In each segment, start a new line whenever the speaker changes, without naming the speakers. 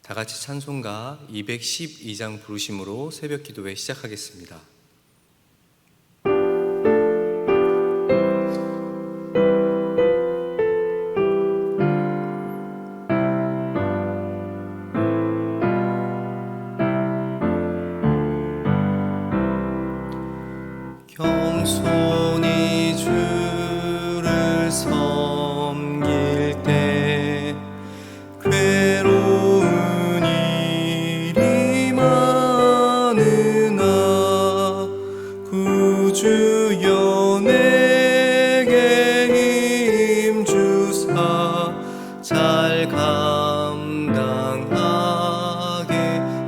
다 같이 찬송가 212장 부르심으로 새벽 기도회 시작하겠습니다. 겸손히 주를 섬길 때 괴로운 일이 많으나 구주여 내게 힘주사 잘 감당하게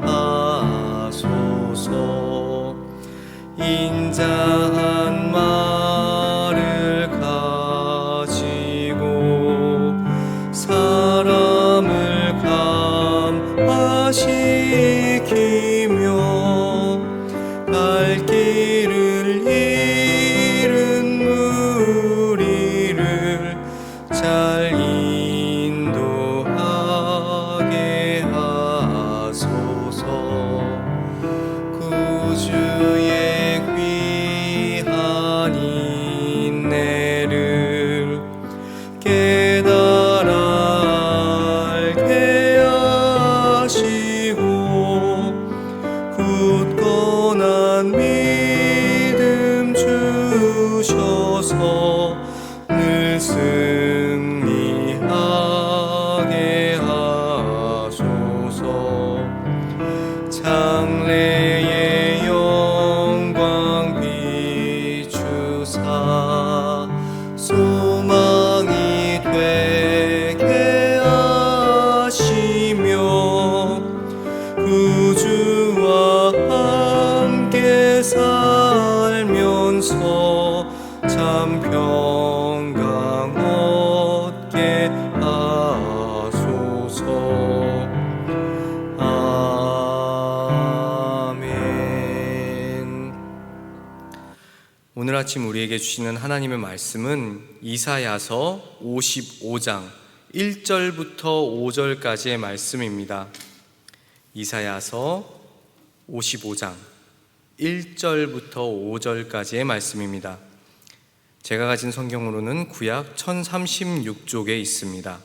하소서. 인자한 말을 가지고 사람을 감화시키며 갈 길을 잃은 무리를 잘 인도하게 하소서. 구주의 귀한 인내를 깨달아 알게 하시고 굳건한 믿음 주셔서 늘 승리하게 하소서. 장래의 영광 비추사 소망이 되게 하시며 구주와 함께 살면서 참 평강 얻게 하소서. 아멘. 오늘 아침 우리에게 주시는 하나님의 말씀은 이사야서 55장 1절부터 5절까지의 말씀입니다. 이사야서 55장 1절부터 5절까지의 말씀입니다. 제가 가진 성경으로는 구약 1036쪽에 있습니다.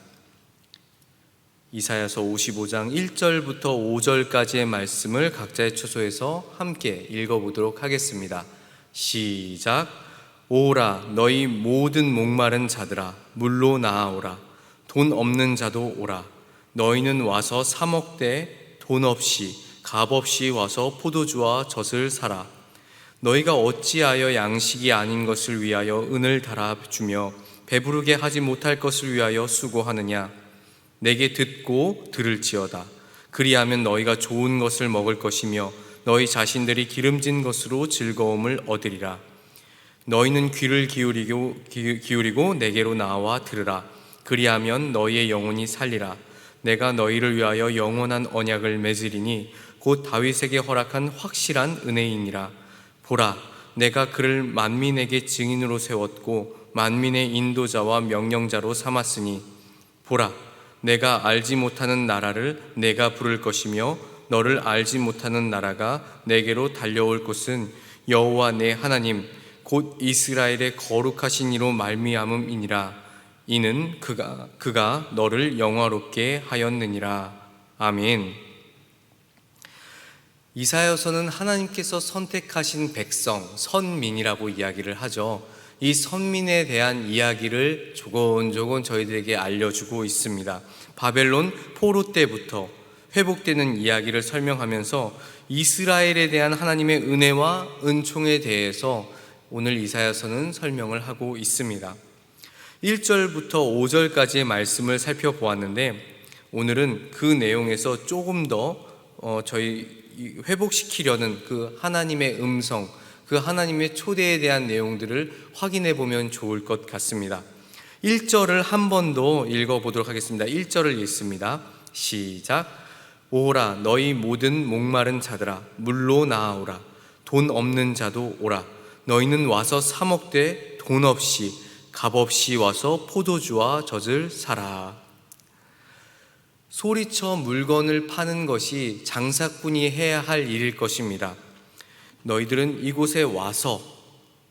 이사야서 55장 1절부터 5절까지의 말씀을 각자의 처소에서 함께 읽어보도록 하겠습니다. 시작. 오라 너희 모든 목마른 자들아 물로 나아오라. 돈 없는 자도 오라. 너희는 와서 사 먹되 돈 없이 값 없이 와서 포도주와 젖을 사라. 너희가 어찌하여 양식이 아닌 것을 위하여 은을 달아주며 배부르게 하지 못할 것을 위하여 수고하느냐. 내게 듣고 들을지어다. 그리하면 너희가 좋은 것을 먹을 것이며 너희 자신들이 기름진 것으로 즐거움을 얻으리라. 너희는 귀를 기울이고 내게로 나와 들으라. 그리하면 너희의 영혼이 살리라. 내가 너희를 위하여 영원한 언약을 맺으리니 곧 다윗에게 허락한 확실한 은혜이니라. 보라, 내가 그를 만민에게 증인으로 세웠고 만민의 인도자와 명령자로 삼았으니 보라, 내가 알지 못하는 나라를 내가 부를 것이며 너를 알지 못하는 나라가 내게로 달려올 곳은 여호와 내 하나님 곧 이스라엘의 거룩하신 이로 말미암음이니라. 이는 그가 너를 영화롭게 하였느니라. 아멘. 이사야서는 하나님께서 선택하신 백성, 선민이라고 이야기를 하죠. 이 선민에 대한 이야기를 조곤조곤 저희들에게 알려주고 있습니다. 바벨론 포로 때부터 회복되는 이야기를 설명하면서 이스라엘에 대한 하나님의 은혜와 은총에 대해서 오늘 이사야서는 설명을 하고 있습니다. 1절부터 5절까지의 말씀을 살펴보았는데 오늘은 그 내용에서 조금 더 저희 회복시키려는 그 하나님의 음성, 그 하나님의 초대에 대한 내용들을 확인해 보면 좋을 것 같습니다. 1절을 한 번 더 읽어보도록 하겠습니다. 1절을 읽습니다. 시작. 오라 너희 모든 목마른 자들아 물로 나아오라. 돈 없는 자도 오라. 너희는 와서 사 먹되 돈 없이 값없이 와서 포도주와 젖을 사라. 소리쳐 물건을 파는 것이 장사꾼이 해야 할 일일 것입니다. 너희들은 이곳에 와서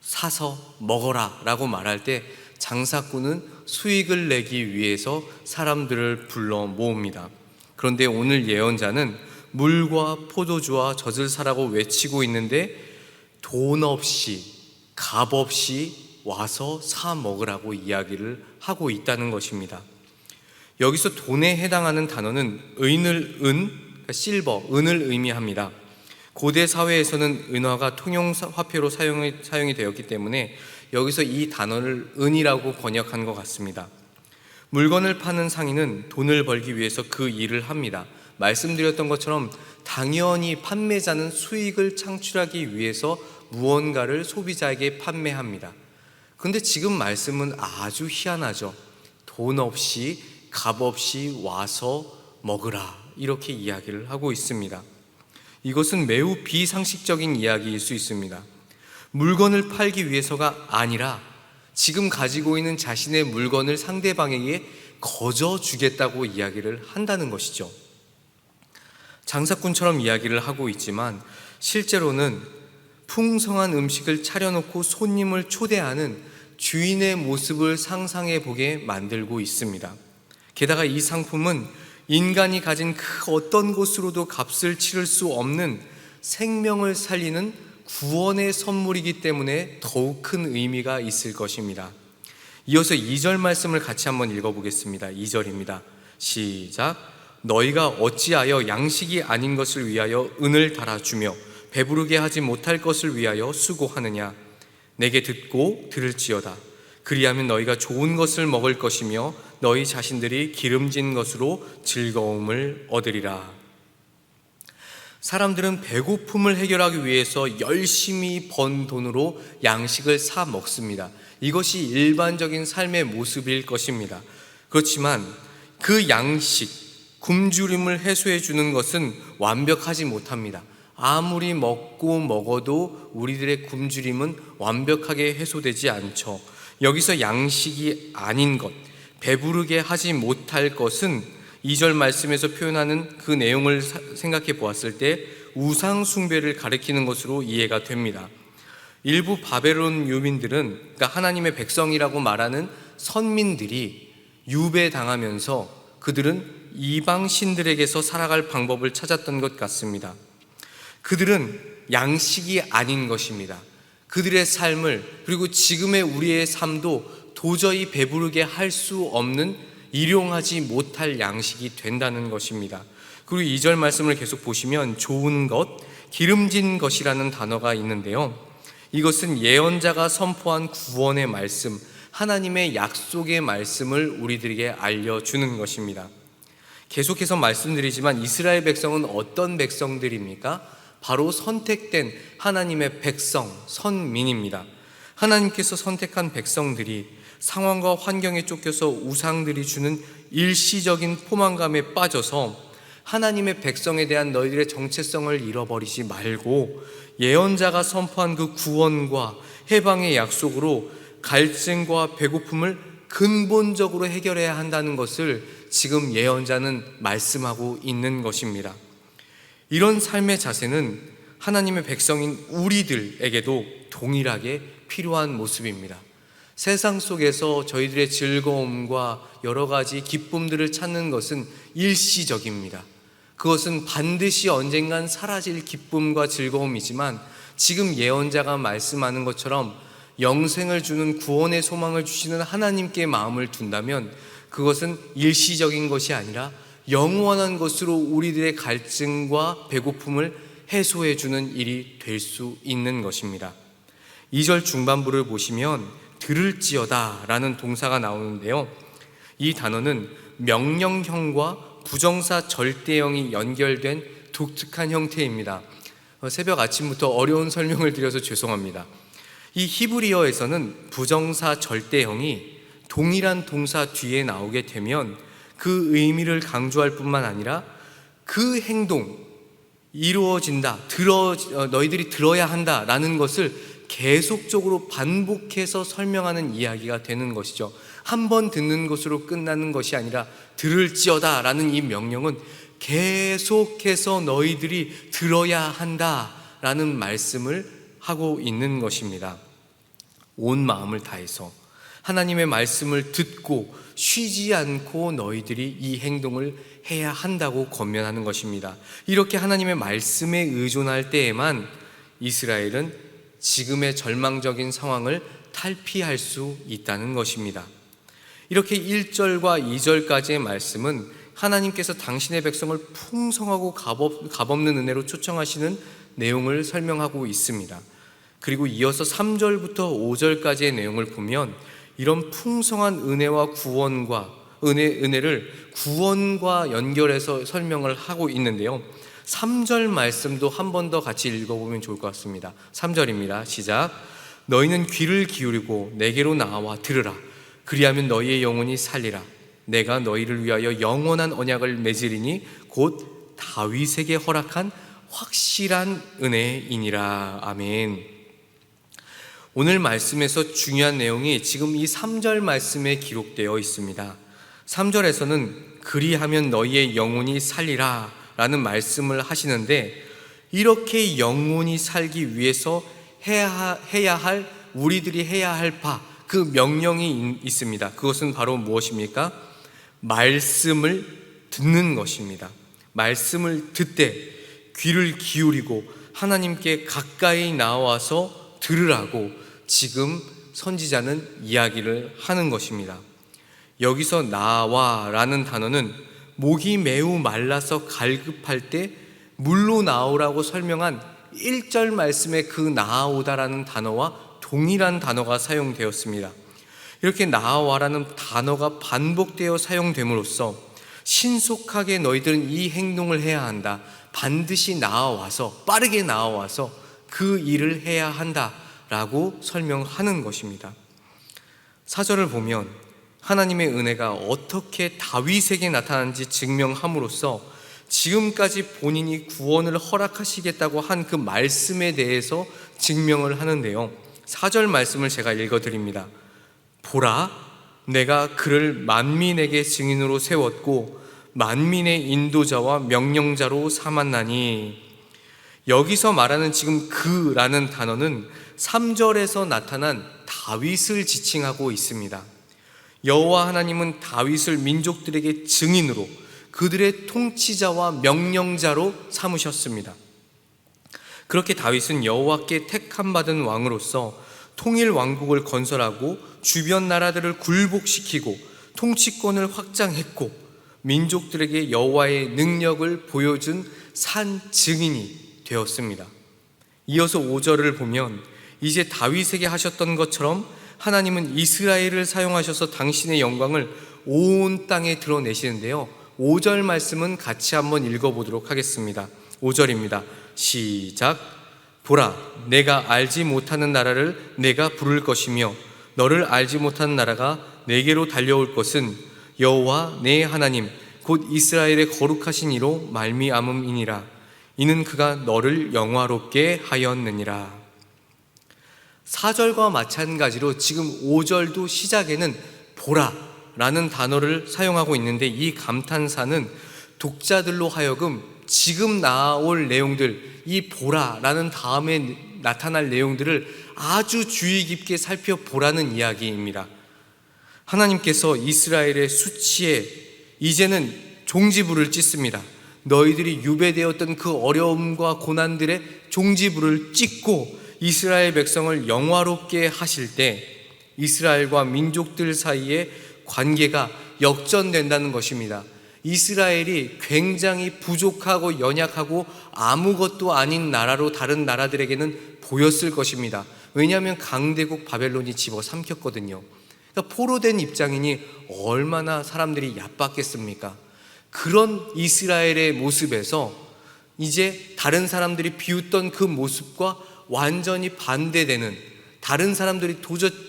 사서 먹어라 라고 말할 때 장사꾼은 수익을 내기 위해서 사람들을 불러 모읍니다. 그런데 오늘 예언자는 물과 포도주와 젖을 사라고 외치고 있는데 돈 없이 값 없이 와서 사 먹으라고 이야기를 하고 있다는 것입니다. 여기서 돈에 해당하는 단어는 그러니까 실버, 은을 의미합니다. 고대 사회에서는 은화가 통용 화폐로 사용이 되었기 때문에 여기서 이 단어를 은이라고 번역한 것 같습니다. 물건을 파는 상인은 돈을 벌기 위해서 그 일을 합니다. 말씀드렸던 것처럼 당연히 판매자는 수익을 창출하기 위해서 무언가를 소비자에게 판매합니다. 그런데 지금 말씀은 아주 희한하죠. 돈 없이 값 없이 와서 먹으라 이렇게 이야기를 하고 있습니다. 이것은 매우 비상식적인 이야기일 수 있습니다. 물건을 팔기 위해서가 아니라 지금 가지고 있는 자신의 물건을 상대방에게 거저 주겠다고 이야기를 한다는 것이죠. 장사꾼처럼 이야기를 하고 있지만 실제로는 풍성한 음식을 차려놓고 손님을 초대하는 주인의 모습을 상상해 보게 만들고 있습니다. 게다가 이 상품은 인간이 가진 그 어떤 것으로도 값을 치를 수 없는 생명을 살리는 구원의 선물이기 때문에 더욱 큰 의미가 있을 것입니다. 이어서 2절 말씀을 같이 한번 읽어보겠습니다. 2절입니다. 시작. 너희가 어찌하여 양식이 아닌 것을 위하여 은을 달아주며 배부르게 하지 못할 것을 위하여 수고하느냐. 내게 듣고 들을지어다. 그리하면 너희가 좋은 것을 먹을 것이며 너희 자신들이 기름진 것으로 즐거움을 얻으리라. 사람들은 배고픔을 해결하기 위해서 열심히 번 돈으로 양식을 사 먹습니다. 이것이 일반적인 삶의 모습일 것입니다. 그렇지만 그 양식, 굶주림을 해소해 주는 것은 완벽하지 못합니다. 아무리 먹어도 우리들의 굶주림은 완벽하게 해소되지 않죠. 여기서 양식이 아닌 것, 배부르게 하지 못할 것은 2절 말씀에서 표현하는 그 내용을 생각해 보았을 때 우상 숭배를 가리키는 것으로 이해가 됩니다. 일부 바벨론 유민들은, 그러니까 하나님의 백성이라고 말하는 선민들이 유배당하면서 그들은 이방 신들에게서 살아갈 방법을 찾았던 것 같습니다. 그들은 양식이 아닌 것입니다. 그들의 삶을, 그리고 지금의 우리의 삶도 도저히 배부르게 할 수 없는 일용하지 못할 양식이 된다는 것입니다. 그리고 2절 말씀을 계속 보시면 좋은 것, 기름진 것이라는 단어가 있는데요. 이것은 예언자가 선포한 구원의 말씀, 하나님의 약속의 말씀을 우리들에게 알려주는 것입니다. 계속해서 말씀드리지만 이스라엘 백성은 어떤 백성들입니까? 바로 선택된 하나님의 백성, 선민입니다. 하나님께서 선택한 백성들이 상황과 환경에 쫓겨서 우상들이 주는 일시적인 포만감에 빠져서 하나님의 백성에 대한 너희들의 정체성을 잃어버리지 말고 예언자가 선포한 그 구원과 해방의 약속으로 갈증과 배고픔을 근본적으로 해결해야 한다는 것을 지금 예언자는 말씀하고 있는 것입니다. 이런 삶의 자세는 하나님의 백성인 우리들에게도 동일하게 필요한 모습입니다. 세상 속에서 저희들의 즐거움과 여러 가지 기쁨들을 찾는 것은 일시적입니다. 그것은 반드시 언젠간 사라질 기쁨과 즐거움이지만 지금 예언자가 말씀하는 것처럼 영생을 주는 구원의 소망을 주시는 하나님께 마음을 둔다면 그것은 일시적인 것이 아니라 영원한 것으로 우리들의 갈증과 배고픔을 해소해 주는 일이 될 수 있는 것입니다. 2절 중반부를 보시면 들을지어다 라는 동사가 나오는데요. 이 단어는 명령형과 부정사 절대형이 연결된 독특한 형태입니다. 새벽 아침부터 어려운 설명을 드려서 죄송합니다. 이 히브리어에서는 부정사 절대형이 동일한 동사 뒤에 나오게 되면 그 의미를 강조할 뿐만 아니라 그 행동, 이루어진다, 너희들이 들어야 한다라는 것을 계속적으로 반복해서 설명하는 이야기가 되는 것이죠. 한 번 듣는 것으로 끝나는 것이 아니라 들을지어다 라는 이 명령은 계속해서 너희들이 들어야 한다 라는 말씀을 하고 있는 것입니다. 온 마음을 다해서 하나님의 말씀을 듣고 쉬지 않고 너희들이 이 행동을 해야 한다고 권면하는 것입니다. 이렇게 하나님의 말씀에 의존할 때에만 이스라엘은 지금의 절망적인 상황을 탈피할 수 있다는 것입니다. 이렇게 1절과 2절까지의 말씀은 하나님께서 당신의 백성을 풍성하고 값없는 은혜로 초청하시는 내용을 설명하고 있습니다. 그리고 이어서 3절부터 5절까지의 내용을 보면 이런 풍성한 은혜와 은혜를 구원과 연결해서 설명을 하고 있는데요. 3절 말씀도 한 번 더 같이 읽어보면 좋을 것 같습니다. 3절입니다. 시작. 너희는 귀를 기울이고 내게로 나와 들으라. 그리하면 너희의 영혼이 살리라. 내가 너희를 위하여 영원한 언약을 맺으리니 곧 다윗에게 허락한 확실한 은혜이니라. 아멘. 오늘 말씀에서 중요한 내용이 지금 이 3절 말씀에 기록되어 있습니다. 3절에서는 그리하면 너희의 영혼이 살리라 라는 말씀을 하시는데, 이렇게 영혼이 살기 위해서 우리들이 해야 할 그 명령이 있습니다. 그것은 바로 무엇입니까? 말씀을 듣는 것입니다. 말씀을 듣되 귀를 기울이고 하나님께 가까이 나와서 들으라고 지금 선지자는 이야기를 하는 것입니다. 여기서 나와 라는 단어는 목이 매우 말라서 갈급할 때 물로 나오라고 설명한 1절 말씀의 그 나아오다라는 단어와 동일한 단어가 사용되었습니다. 이렇게 나아와라는 단어가 반복되어 사용됨으로써 신속하게 너희들은 이 행동을 해야 한다, 반드시 나아와서 빠르게 나아와서 그 일을 해야 한다라고 설명하는 것입니다. 4절을 보면 하나님의 은혜가 어떻게 다윗에게 나타나는지 증명함으로써 지금까지 본인이 구원을 허락하시겠다고 한 그 말씀에 대해서 증명을 하는데요. 4절 말씀을 제가 읽어드립니다. 보라, 내가 그를 만민에게 증인으로 세웠고 만민의 인도자와 명령자로 삼았나니. 여기서 말하는 지금 그라는 단어는 3절에서 나타난 다윗을 지칭하고 있습니다. 여호와 하나님은 다윗을 민족들에게 증인으로, 그들의 통치자와 명령자로 삼으셨습니다. 그렇게 다윗은 여호와께 택함받은 왕으로서 통일 왕국을 건설하고 주변 나라들을 굴복시키고 통치권을 확장했고 민족들에게 여호와의 능력을 보여준 산 증인이 되었습니다. 이어서 5절을 보면 이제 다윗에게 하셨던 것처럼 하나님은 이스라엘을 사용하셔서 당신의 영광을 온 땅에 드러내시는데요. 5절 말씀은 같이 한번 읽어보도록 하겠습니다. 5절입니다. 시작. 보라, 내가 알지 못하는 나라를 내가 부를 것이며 너를 알지 못하는 나라가 내게로 달려올 것은 여호와 내 하나님 곧 이스라엘의 거룩하신 이로 말미암음이니라. 이는 그가 너를 영화롭게 하였느니라. 4절과 마찬가지로 지금 5절도 시작에는 보라 라는 단어를 사용하고 있는데, 이 감탄사는 독자들로 하여금 지금 나올 내용들, 이 보라라는 다음에 나타날 내용들을 아주 주의 깊게 살펴보라는 이야기입니다. 하나님께서 이스라엘의 수치에 이제는 종지부를 찍습니다. 너희들이 유배되었던 그 어려움과 고난들의 종지부를 찍고 이스라엘 백성을 영화롭게 하실 때 이스라엘과 민족들 사이의 관계가 역전된다는 것입니다. 이스라엘이 굉장히 부족하고 연약하고 아무것도 아닌 나라로 다른 나라들에게는 보였을 것입니다. 왜냐하면 강대국 바벨론이 집어삼켰거든요. 그러니까 포로된 입장이니 얼마나 사람들이 얕봤겠습니까? 그런 이스라엘의 모습에서 이제 다른 사람들이 비웃던 그 모습과 완전히 반대되는, 다른 사람들이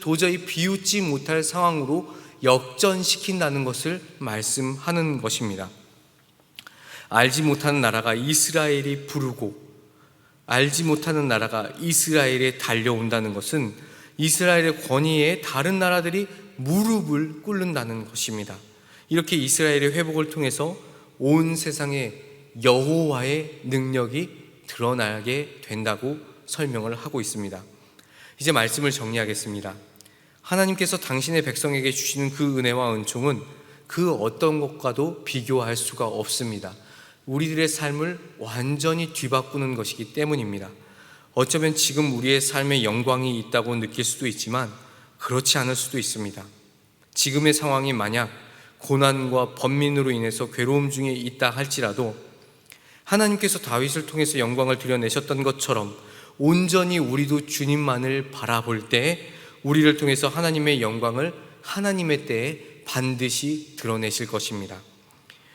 도저히 비웃지 못할 상황으로 역전시킨다는 것을 말씀하는 것입니다. 알지 못하는 나라가 이스라엘이 부르고 알지 못하는 나라가 이스라엘에 달려온다는 것은 이스라엘의 권위에 다른 나라들이 무릎을 꿇는다는 것입니다. 이렇게 이스라엘의 회복을 통해서 온 세상에 여호와의 능력이 드러나게 된다고 설명을 하고 있습니다. 이제 말씀을 정리하겠습니다. 하나님께서 당신의 백성에게 주시는 그 은혜와 은총은 그 어떤 것과도 비교할 수가 없습니다. 우리들의 삶을 완전히 뒤바꾸는 것이기 때문입니다. 어쩌면 지금 우리의 삶에 영광이 있다고 느낄 수도 있지만 그렇지 않을 수도 있습니다. 지금의 상황이 만약 고난과 번민으로 인해서 괴로움 중에 있다 할지라도 하나님께서 다윗을 통해서 영광을 드러내셨던 것처럼 온전히 우리도 주님만을 바라볼 때 우리를 통해서 하나님의 영광을 하나님의 때에 반드시 드러내실 것입니다.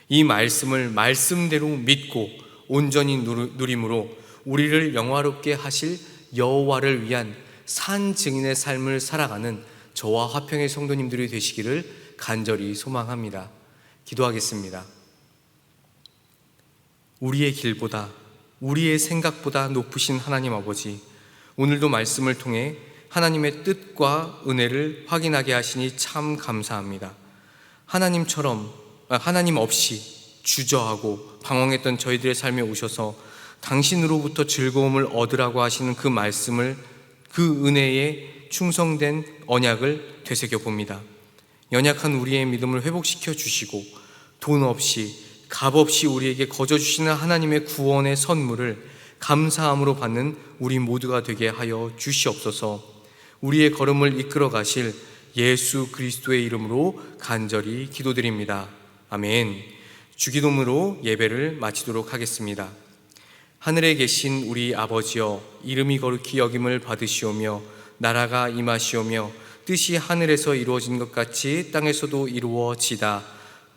이 말씀을 말씀대로 믿고 온전히 누림으로 우리를 영화롭게 하실 여호와를 위한 산 증인의 삶을 살아가는 저와 화평의 성도님들이 되시기를 간절히 소망합니다. 기도하겠습니다. 우리의 길보다, 우리의 생각보다 높으신 하나님 아버지, 오늘도 말씀을 통해 하나님의 뜻과 은혜를 확인하게 하시니 참 감사합니다. 하나님 없이 주저하고 방황했던 저희들의 삶에 오셔서 당신으로부터 즐거움을 얻으라고 하시는 그 말씀을, 그 은혜에 충성된 언약을 되새겨 봅니다. 연약한 우리의 믿음을 회복시켜 주시고 돈 없이 값 없이 우리에게 거저 주시는 하나님의 구원의 선물을 감사함으로 받는 우리 모두가 되게 하여 주시옵소서. 우리의 걸음을 이끌어 가실 예수 그리스도의 이름으로 간절히 기도드립니다. 아멘. 주기도문으로 예배를 마치도록 하겠습니다. 하늘에 계신 우리 아버지여, 이름이 거룩히 여김을 받으시오며 나라가 임하시오며 뜻이 하늘에서 이루어진 것 같이 땅에서도 이루어지다.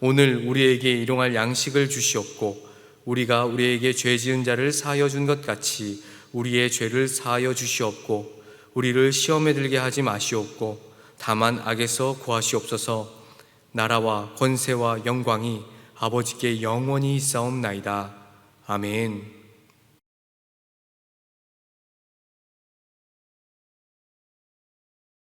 오늘 우리에게 일용할 양식을 주시옵고 우리가 우리에게 죄 지은 자를 사하여 준 것 같이 우리의 죄를 사하여 주시옵고 우리를 시험에 들게 하지 마시옵고 다만 악에서 구하시옵소서. 나라와 권세와 영광이 아버지께 영원히 있사옵나이다. 아멘.